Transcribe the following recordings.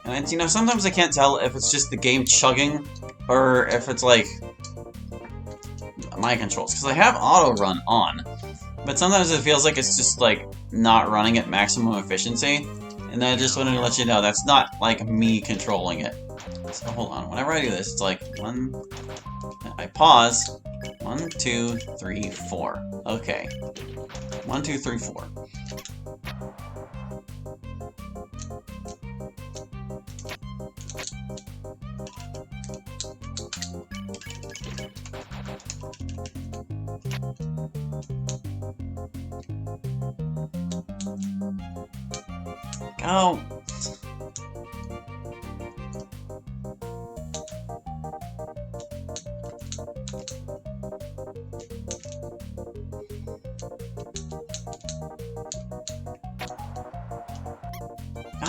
And, you know, sometimes I can't tell if it's just the game chugging or if it's, like, my controls. Because I have auto run on, but sometimes it feels like it's just, like, not running at maximum efficiency. And I just wanted to let you know that's not, like, me controlling it. So hold on, whenever I do this, it's like, I pause, 1, 2, 3, 4. Okay. 1, 2, 3, 4. Go!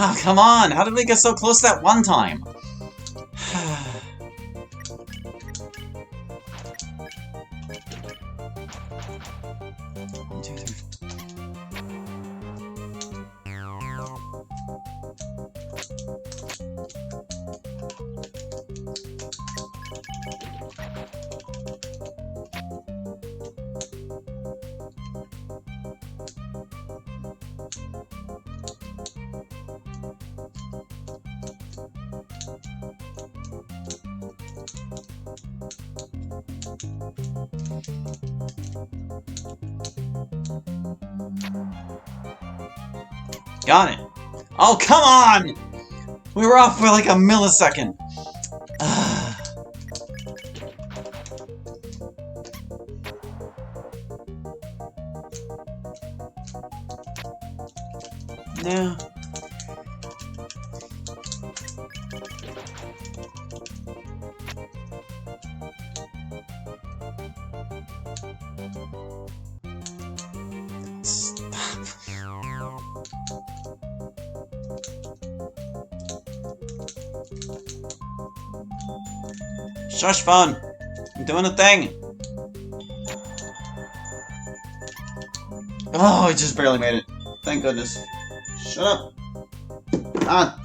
Oh, come on! How did we get so close that one time? One, two, three. Got it. Oh, come on! We were off by like a millisecond. No. Shush, phone! I'm doing a thing! Oh, I just barely made it. Thank goodness. Shut up! Ah!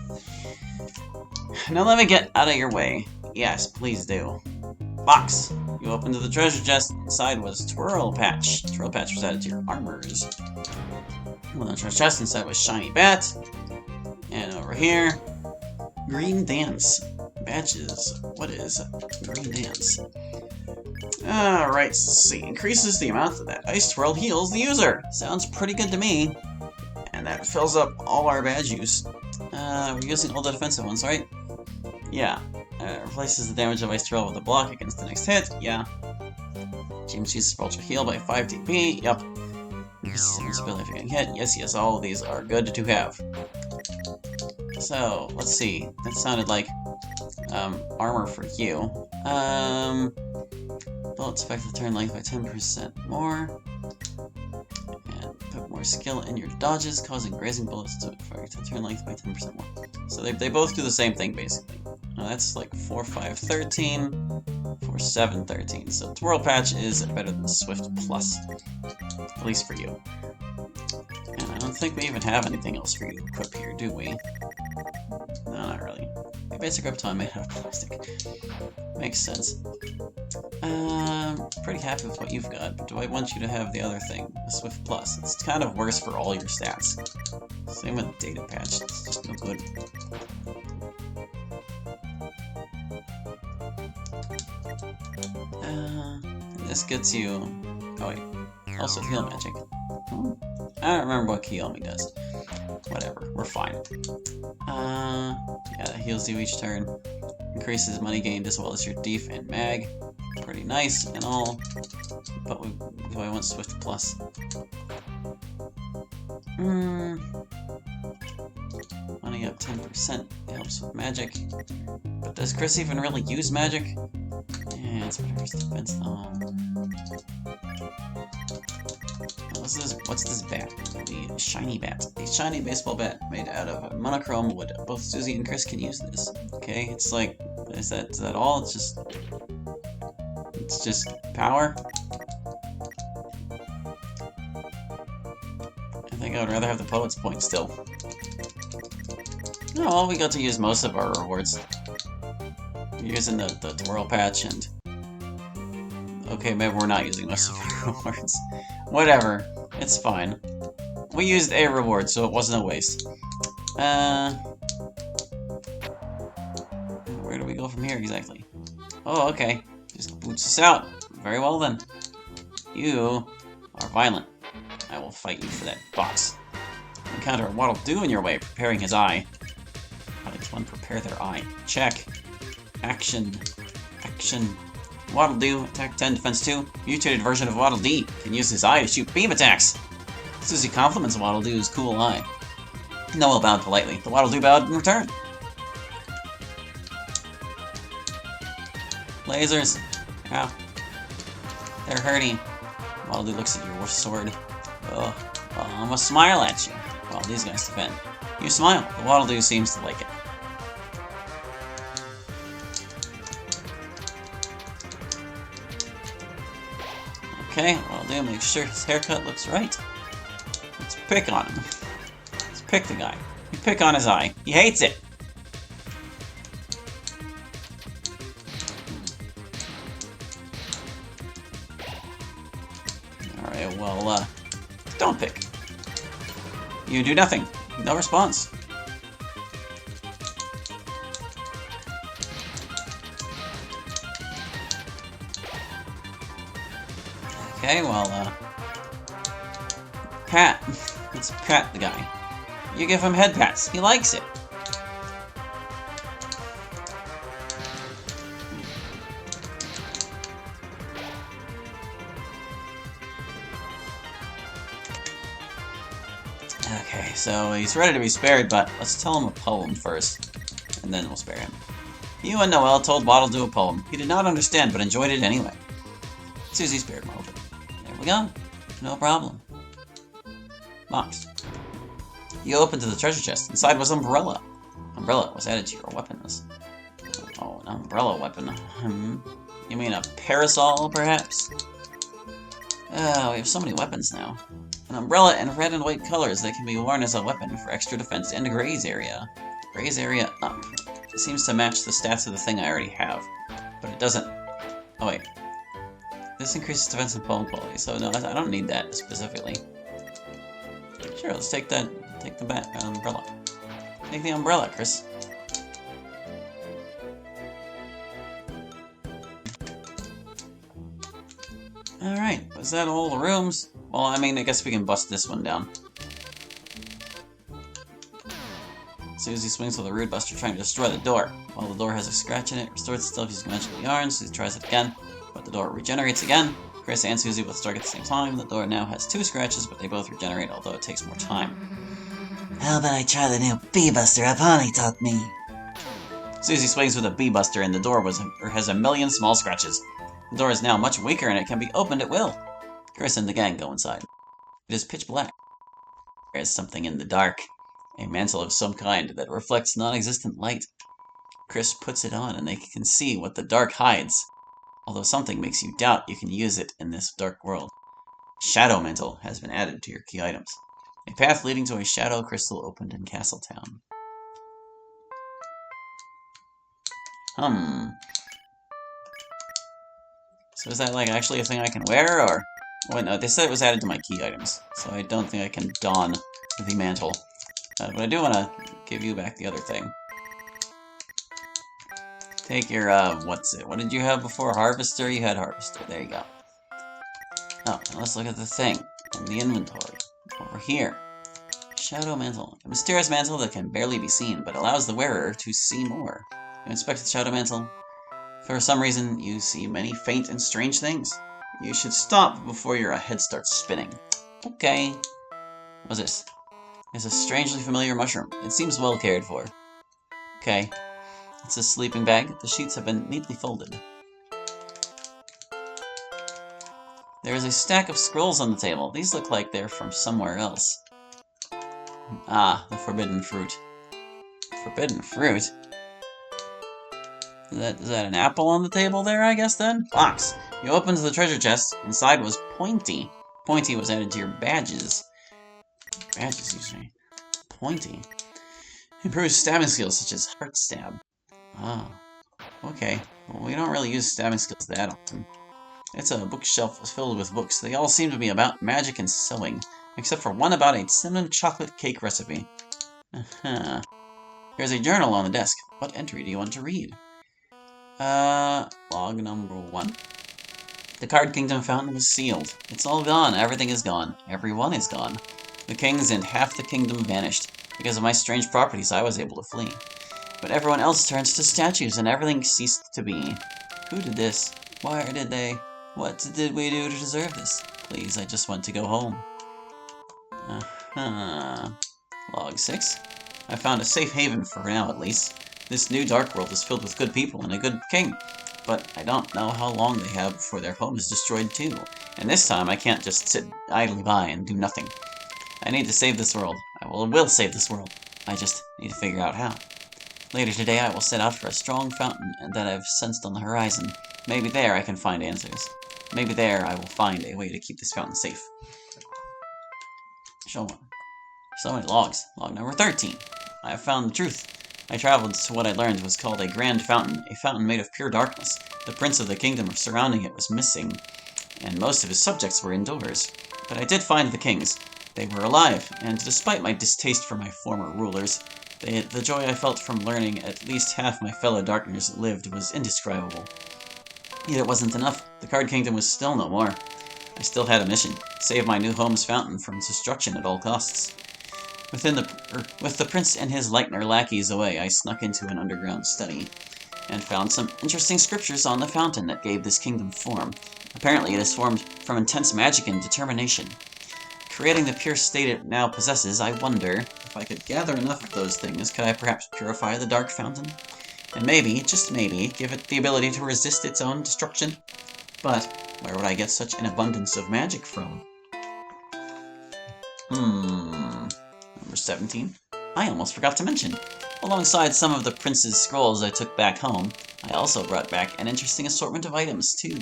Now let me get out of your way. Yes, please do. Box! You opened to the treasure chest. Inside was Twirl Patch. Twirl Patch was added to your armors. Well, the treasure chest inside was Shiny Bat. And over here, Green Dance. Badges. What is Green Dance? Alright, let's see. Increases the amount that Ice Twirl heals the user. Sounds pretty good to me. And that fills up all our badge use. We're using all the defensive ones, right? Yeah. Replaces the damage of Ice Twirl with a block against the next hit. Yeah. James uses Ultra Heal by 5 DP. Yup. Increases invincibility if you get hit. Yes, yes, all of these are good to have. So, let's see. That sounded like armor for you. Bullets affect the turn length by 10% more. And put more skill in your dodges, causing grazing bullets to affect the turn length by 10% more. So they both do the same thing, basically. Now that's like 4, 5, 13, 4, 7, 13. So Twirl Patch is better than Swift Plus. At least for you. And I don't think we even have anything else for you to equip here, do we? No, not really. A basic reptile made out of plastic. Makes sense. Pretty happy with what you've got, but do I want you to have the other thing, the Swift Plus? It's kind of worse for all your stats. Same with Data Patch, it's just no good. This gets you... Oh wait, also Heal Magic. I don't remember what Kiyomi does. Whatever, we're fine. Yeah, that heals you each turn. Increases money gained as well as your Def and Mag. Pretty nice and all. But do I want Swift Plus? Money up 10%. It helps with magic. But does Chris even really use magic? Yeah, it's whatever's defense though. What's this bat? The shiny bat. A shiny baseball bat made out of monochrome wood. Both Susie and Chris can use this. Okay, it's like, is that all? It's just power? I think I would rather have the poet's point still. No, well, we got to use most of our rewards. Using the twirl patch and... Okay, maybe we're not using most of our rewards. Whatever. It's fine. We used a reward, so it wasn't a waste. Where do we go from here, exactly? Oh, okay. Just boots us out. Very well, then. You are violent. I will fight you for that box. Encounter Waddle Doo in your way, preparing his eye. How does one prepare their eye? Check. Action. Action. Waddle Doo, attack 10, defense 2. Mutated version of Waddle Dee can use his eye to shoot beam attacks. Susie compliments Waddle Doo's cool eye. Noel bowed politely. The Waddle Doo bowed in return. Lasers. Ow. They're hurting. Waddle Doo looks at your sword. Oh, well, I'm gonna smile at you while these guys defend. You smile. The Waddle Doo seems to like it. Okay, Waddle Doo makes sure his haircut looks right. Let's pick on him. Let's pick the guy. You pick on his eye. He hates it. Alright, well, don't pick. You do nothing. No response. Okay, well, pat. Let's pat the guy. You give him head pats. He likes it. Okay, so he's ready to be spared, but let's tell him a poem first, and then we'll spare him. You and Noel told Waddle Doo a poem. He did not understand, but enjoyed it anyway. Susie spared him over. There we go. No problem. Box. You opened to the treasure chest. Inside was Umbrella. Umbrella was added to your weapon list. Oh, an umbrella weapon. You mean a parasol, perhaps? Oh, we have so many weapons now. An umbrella in red and white colors that can be worn as a weapon for extra defense and Gray's area. Gray's area up. It seems to match the stats of the thing I already have, but it doesn't... Oh, wait. This increases defense and poem quality, so no, I don't need that specifically. Sure, let's take that. Take the umbrella. Take the umbrella, Chris. Alright, was that all the rooms? Well, I mean, I guess we can bust this one down. Susie swings with a Rude Buster, trying to destroy the door. While the door has a scratch in it, restores itself using magical yarn. Susie tries it again, but the door regenerates again. Chris and Susie both strike at the same time. The door now has 2 scratches, but they both regenerate, although it takes more time. How about I try the new Bee-Buster Apani taught me? Susie swings with a Bee-Buster, and the door has a million small scratches. The door is now much weaker, and it can be opened at will. Chris and the gang go inside. It is pitch black. There is something in the dark. A mantle of some kind that reflects non-existent light. Chris puts it on, and they can see what the dark hides. Although something makes you doubt you can use it in this dark world. Shadow Mantle has been added to your key items. A path leading to a shadow crystal opened in Castletown. So is that like actually a thing I can wear, or... Wait, no, they said it was added to my key items, so I don't think I can don the mantle. But I do want to give you back the other thing. Take your, what's it? What did you have before? Harvester? You had Harvester. There you go. Oh, now let's look at the thing in the inventory. Over here. Shadow Mantle. A mysterious mantle that can barely be seen, but allows the wearer to see more. You inspect the Shadow Mantle. For some reason, you see many faint and strange things. You should stop before your head starts spinning. Okay. What's this? It's a strangely familiar mushroom. It seems well cared for. Okay. It's a sleeping bag. The sheets have been neatly folded. There is a stack of scrolls on the table. These look like they're from somewhere else. Ah, the forbidden fruit. Forbidden fruit? Is that an apple on the table there, I guess, then? Box. You opened the treasure chest. Inside was Pointy. Pointy was added to your badges. Badges, you say? Pointy. Improves stabbing skills such as heart stab. Ah, okay. Well, we don't really use stabbing skills that often. It's a bookshelf filled with books. They all seem to be about magic and sewing, except for one about a cinnamon chocolate cake recipe. Uh-huh. There's a journal on the desk. What entry do you want to read? Log number 1. The Card Kingdom fountain was sealed. It's all gone. Everything is gone. Everyone is gone. The kings and half the kingdom vanished. Because of my strange properties, I was able to flee. But everyone else turns to statues, and everything ceased to be. Who did this? Why did they? What did we do to deserve this? Please, I just want to go home. Log 6. I found a safe haven for now, at least. This new dark world is filled with good people and a good king. But I don't know how long they have before their home is destroyed too. And this time I can't just sit idly by and do nothing. I need to save this world. I will save this world. I just need to figure out how. Later today I will set out for a strong fountain that I've sensed on the horizon. Maybe there I can find answers. Maybe there I will find a way to keep this fountain safe. Show one. So many logs. Log number 13. I have found the truth. I traveled to what I learned was called a grand fountain, a fountain made of pure darkness. The prince of the kingdom surrounding it was missing, and most of his subjects were indoors. But I did find the kings. They were alive, and despite my distaste for my former rulers, the joy I felt from learning at least half my fellow darkners lived was indescribable. Yet it wasn't enough. The Card Kingdom was still no more. I still had a mission: save my new home's fountain from destruction at all costs. With the prince and his Leitner lackeys away, I snuck into an underground study, and found some interesting scriptures on the fountain that gave this kingdom form. Apparently it is formed from intense magic and determination. Creating the pure state it now possesses, I wonder, if I could gather enough of those things, could I perhaps purify the dark fountain? And maybe, just maybe, give it the ability to resist its own destruction? But where would I get such an abundance of magic from? Number 17. I almost forgot to mention. Alongside some of the prince's scrolls I took back home, I also brought back an interesting assortment of items, too.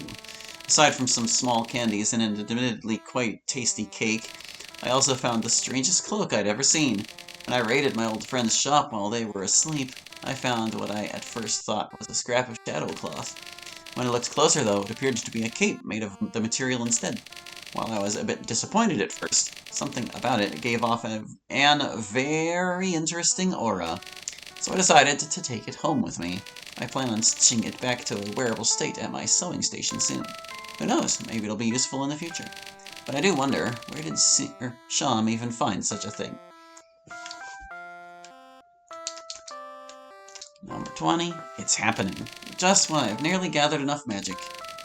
Aside from some small candies and an admittedly quite tasty cake, I also found the strangest cloak I'd ever seen. When I raided my old friend's shop while they were asleep, I found what I at first thought was a scrap of shadow cloth. When I looked closer, though, it appeared to be a cape made of the material instead. While I was a bit disappointed at first, something about it gave off an very interesting aura. So I decided to take it home with me. I plan on stitching it back to a wearable state at my sewing station soon. Who knows, maybe it'll be useful in the future. But I do wonder, where did Sham even find such a thing? Number 20. It's happening. Just when I've nearly gathered enough magic,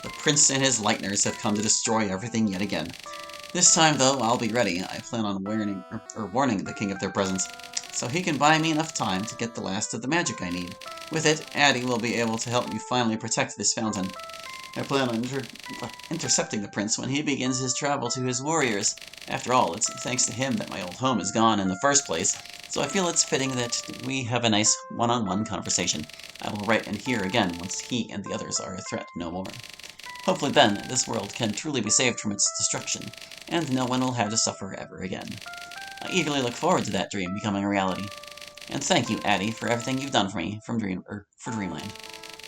the prince and his Lightners have come to destroy everything yet again. This time, though, I'll be ready. I plan on warning the king of their presence, so he can buy me enough time to get the last of the magic I need. With it, Addie will be able to help me finally protect this fountain. I plan on intercepting the prince when he begins his travel to his warriors. After all, it's thanks to him that my old home is gone in the first place, so I feel it's fitting that we have a nice one-on-one conversation. I will write and hear again once he and the others are a threat no more. Hopefully then, this world can truly be saved from its destruction, and no one will have to suffer ever again. I eagerly look forward to that dream becoming a reality. And thank you, Addie, for everything you've done for me for Dreamland.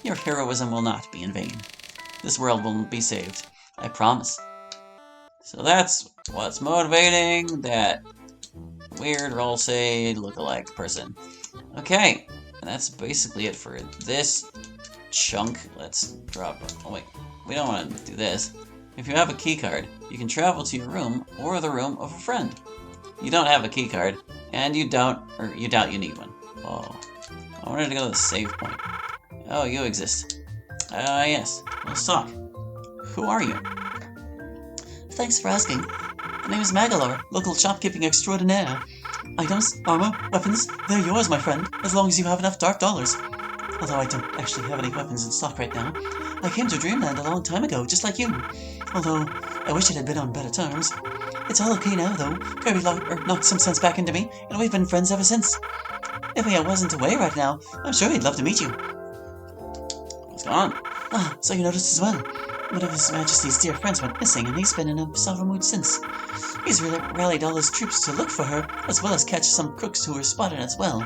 Your heroism will not be in vain. This world will be saved. I promise. So that's what's motivating that weird roll-sade look-alike person. Okay, and that's basically it for this chunk. Let's drop it. Oh wait, we don't want to do this. If you have a keycard, you can travel to your room or the room of a friend. You don't have a keycard, and you doubt you need one. Oh, I wanted to go to the save point. Oh, you exist. Yes. Let's talk. Who are you? Thanks for asking. My name is Magalor, local shopkeeping extraordinaire. Items, armor, weapons, they're yours, my friend, as long as you have enough dark dollars. Although I don't actually have any weapons in stock right now. I came to Dreamland a long time ago, just like you. Although, I wish it had been on better terms. It's all okay now, though. Kirby knocked some sense back into me, and we've been friends ever since. If I wasn't away right now, I'm sure he'd love to meet you. What's going on? Ah, so you noticed as well. One of His Majesty's dear friends went missing, and he's been in a sour mood since. He's really rallied all his troops to look for her, as well as catch some crooks who were spotted as well.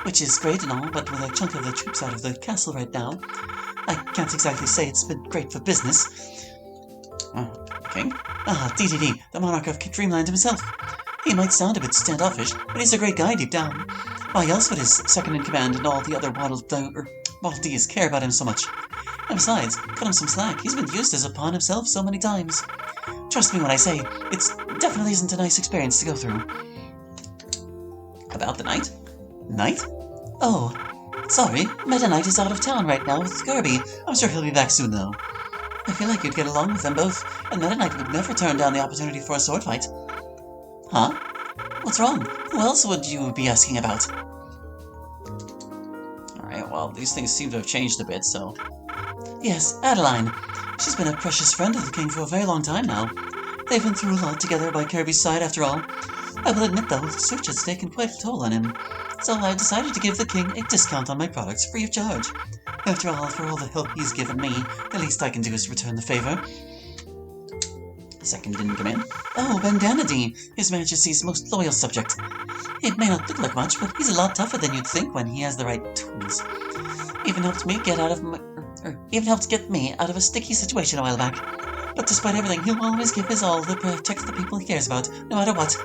which is great and all, but with a chunk of the troops out of the castle right now, I can't exactly say it's been great for business. Oh, King? DDD, the monarch of Dreamland himself. He might sound a bit standoffish, but he's a great guy deep down. Why else would his second-in-command and all the other Waddle-Dees care about him so much? And besides, cut him some slack, he's been used as a pawn himself so many times. Trust me when I say, it definitely isn't a nice experience to go through. About the knight? Knight? Oh, sorry, Meta Knight is out of town right now with Kirby. I'm sure he'll be back soon, though. I feel like you'd get along with them both, and Meta Knight would never turn down the opportunity for a sword fight. Huh? What's wrong? Who else would you be asking about? Alright, well, these things seem to have changed a bit, so... Yes, Adeline. She's been a precious friend of the king for a very long time now. They've been through a lot together by Kirby's side, after all. I will admit, though, the search has taken quite a toll on him, so I've decided to give the king a discount on my products free of charge. After all, for all the help he's given me, the least I can do is return the favor. Second in command? Oh, Bandanity, His Majesty's most loyal subject. It may not look like much, but he's a lot tougher than you'd think when he has the right tools. Even helped get me out of a sticky situation a while back. But despite everything, he'll always give his all to protect the people he cares about, no matter what.